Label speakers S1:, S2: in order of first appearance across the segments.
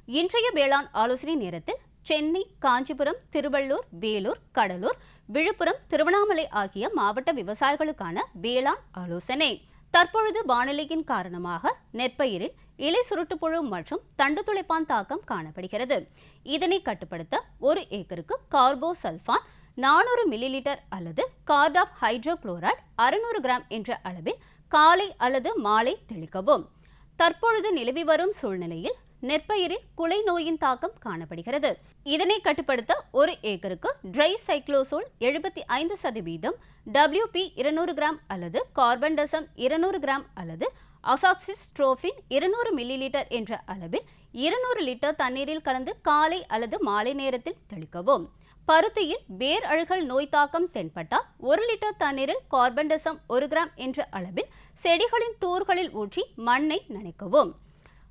S1: இன்றைய வேளாண் ஆலோசனை நேரத்தில் சென்னை, காஞ்சிபுரம், திருவள்ளூர், வேலூர், கடலூர், விழுப்புரம், திருவண்ணாமலை ஆகிய மாவட்ட விவசாயிகளுக்கான வேளாண் ஆலோசனை. தற்பொழுது வானிலையின் காரணமாக நெற்பயிரில் இலை சுருட்டுப்புழு மற்றும் தண்டு துளைப்பான் தாக்கம் காணப்படுகிறது. இதனை கட்டுப்படுத்த 1 ஏக்கருக்கு கார்போசல்ஃபான் 400 மில்லிலிட்டர் அல்லது கார்டாப் ஹைட்ரோகுளோரைடு 600 கிராம் என்ற அளவில் காலை அல்லது மாலை தெளிக்கவும். தற்பொழுது நிலவி வரும் சூழ்நிலையில் நெற்பயிரில் குலை நோயின் தாக்கம் காணப்படுகிறது. இதனை கட்டுப்படுத்த 1 ஏக்கருக்கு ட்ரை சைக்ளோசோல் 75% WP 200 கிராம் அல்லது கார்பன்டசம் 200 கிராம் அல்லது அசாக்சிஸ்ட்ரோபின் 200 மில்லிலிட்டர் என்ற அளவில் 200 லிட்டர் தண்ணீரில் கலந்து காலை அல்லது மாலை நேரத்தில் தெளிக்கவும். பருத்தியில் வேர் அழுகல் நோய் தாக்கம் தென்பட்டால் 1 லிட்டர் தண்ணீரில் கார்பன்டசம் 1 கிராம் என்ற அளவில் செடிகளின் தூர்களில் ஊற்றி மண்ணை நனைக்கவும்.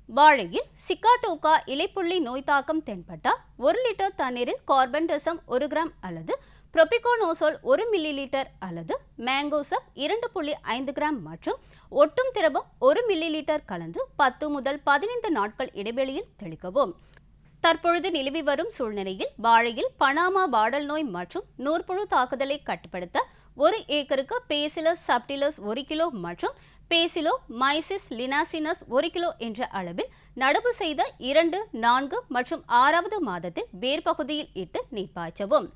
S1: வாழையில் சிக்காட்டோகா இலைப்புள்ளி நோய் தாக்கம் தென்பட்டால் 1 லிட்டர் தண்ணீரில் கார்பன்டசம் 1 கிராம் அல்லது புரோபிகோனோசோல் 1 மில்லிலிட்டர் அல்லது மேங்கோசப் 2.5 கிராம் மற்றும் ஒட்டும் திரவம் 1 மில்லிலிட்டர் கலந்து 10 முதல் 15 நாட்கள் இடைவெளியில் தெளிக்கவும். தற்பொழுது நிலவி வரும் சூழ்நிலையில் வாழையில் பனாமா வாடல் நோய் மற்றும் நூற்புழு தாக்குதலை கட்டுப்படுத்த 1 ஏக்கருக்கு பேசிலஸ் சப்டிலஸ் 1 கிலோ மற்றும் பேசிலோ மைசிஸ் லினாசினஸ் 1 கிலோ என்ற அளவில் நடவு செய்த 2, 4 மற்றும் 6வது மாதத்தில் வேர் பகுதியில் இட்டு நீர் பாய்ச்சவும்.